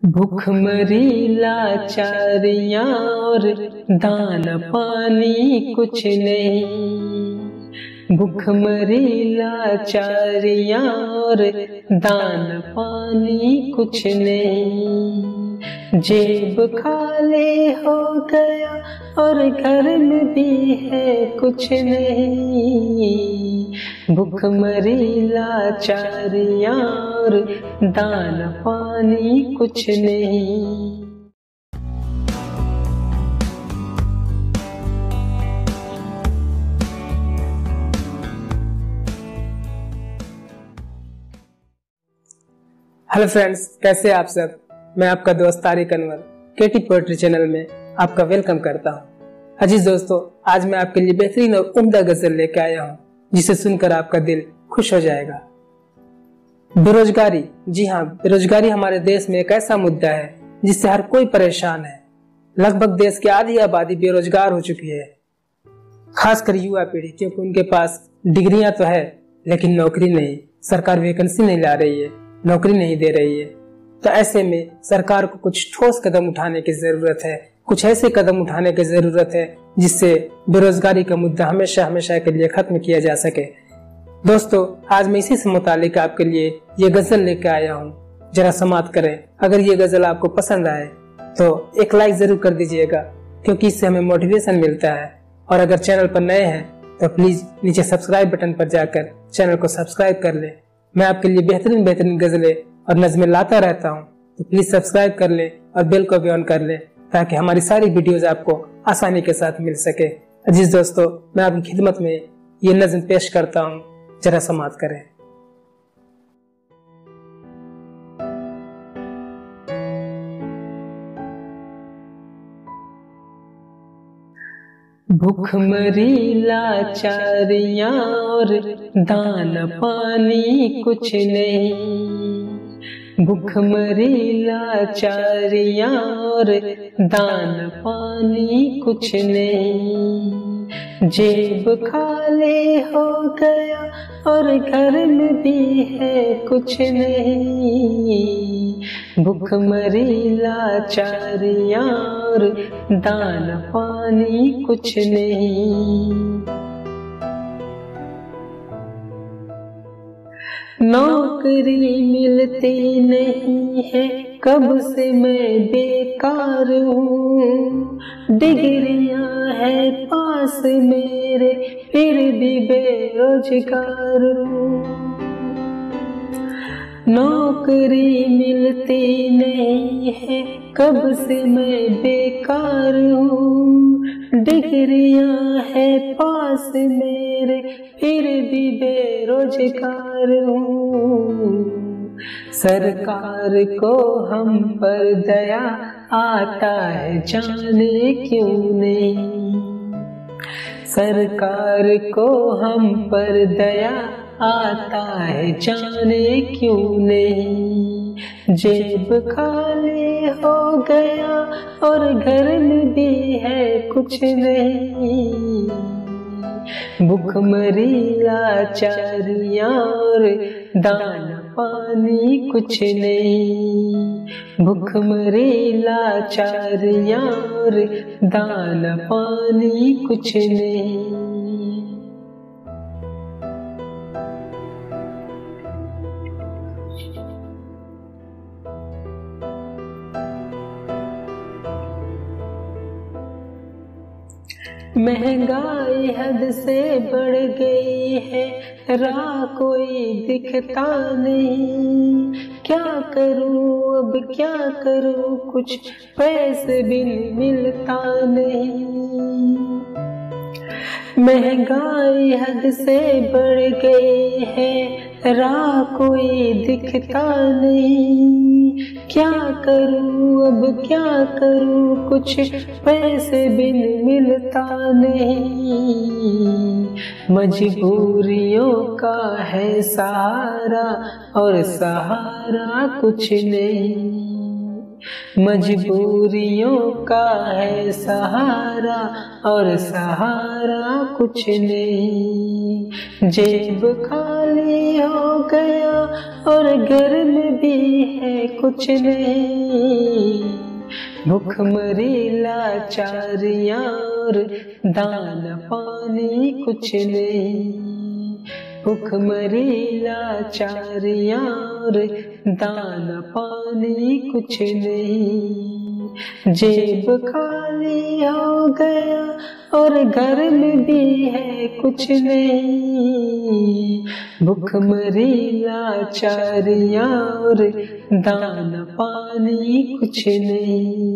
भूखमरी लाचारियां और दाना पानी कुछ नहीं। भूखमरी लाचारियां और दाना पानी कुछ नहीं। जेब खाली हो गया और घर में भी है कुछ नहीं। भूखमरी लाचारियां और दाना पानी कुछ नहीं। हेलो फ्रेंड्स, कैसे आप सब। मैं आपका दोस्त तारिक अनवर केटी पोएट्री चैनल में आपका वेलकम करता हूँ। अजीज दोस्तों, आज मैं आपके लिए बेहतरीन और उम्दा गजल लेके आया हूँ जिसे सुनकर आपका दिल खुश हो जाएगा। बेरोजगारी, जी हाँ, बेरोजगारी हमारे देश में एक ऐसा मुद्दा है जिससे हर कोई परेशान है। लगभग देश की आधी आबादी बेरोजगार हो चुकी है, खासकर युवा पीढ़ी, क्योंकि उनके पास डिग्रियां तो है लेकिन नौकरी नहीं। सरकार वैकेंसी नहीं ला रही है, नौकरी नहीं दे रही है। तो ऐसे में सरकार को कुछ ठोस कदम उठाने की जरूरत है, कुछ ऐसे कदम उठाने की जरूरत है जिससे बेरोजगारी का मुद्दा हमेशा हमेशा के लिए खत्म किया जा सके। दोस्तों, आज मैं इसी से मुतालिक आपके लिए ये गजल लेकर आया हूँ, जरा समाअत करें। अगर ये गजल आपको पसंद आए तो एक लाइक जरूर कर दीजिएगा, क्योंकि इससे हमें मोटिवेशन मिलता है। और अगर चैनल पर नए हैं तो प्लीज नीचे सब्सक्राइब बटन पर जाकर चैनल को सब्सक्राइब कर ले। मैं आपके लिए बेहतरीन बेहतरीन गजलें और नज़में लाता रहता हूँ, तो प्लीज सब्सक्राइब कर ले और बेल को भी ऑन कर ले ताकि हमारी सारी वीडियोस आपको आसानी के साथ मिल सके। अजीज दोस्तों, मैं आपकी खिदमत में ये नज़्म पेश करता हूँ, जरा समाअत करें। भूखमरी लाचारियां और दाना पानी कुछ नहीं। भूखमरी लाचारियां और दाना पानी कुछ नहीं। जेब खाली हो गया और घर में भी है कुछ नहीं। भूखमरी लाचारियां और दाना पानी कुछ नहीं। नौकरी मिलती नहीं है, कब से मैं बेकार हूँ। डिग्रियां है पास मेरे, फिर भी बेरोजगार हूँ। नौकरी मिलती नहीं है, कब से मैं बेकार हूँ। डिग्रियां है पास मेरे, फिर भी बेरोजगार हूँ। सरकार को हम पर दया आता है, जाने क्यों नहीं। सरकार को हम पर दया आता है, जाने क्यों नहीं। जेब खाली हो गया और घर में भी है कुछ नहीं। भूखमरी लाचारियां और दाना पानी कुछ नहीं। भूखमरी लाचारियां और दाना पानी कुछ नहीं। महंगाई हद से बढ़ गई है, राह कोई दिखता नहीं। क्या करूं अब क्या करूं, कुछ पैसे भी मिलता नहीं। महंगाई हद से बढ़ गई है, राह कोई दिखता नहीं। क्या करूं अब क्या करूं, कुछ पैसे बिन मिलता नहीं। मजबूरियों का है सहारा और सहारा कुछ नहीं। मजबूरियों का है सहारा और सहारा कुछ नहीं। जेब खाली हो गया और घर में भी है कुछ नहीं। भूखमरी लाचारियां और दाना पानी कुछ नहीं। भूखमरी लाचारियां और दाना पानी कुछ नहीं। जेब खाली हो गया और घर में भी है कुछ नहीं। भूखमरी लाचारियां और दाना पानी कुछ नहीं।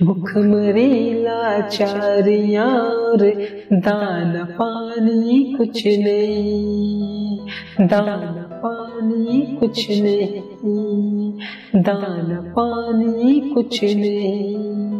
भूखमरी लाचारियां और दाना पानी कुछ नहीं। दाना पानी कुछ नहीं। दाना पानी कुछ नहीं।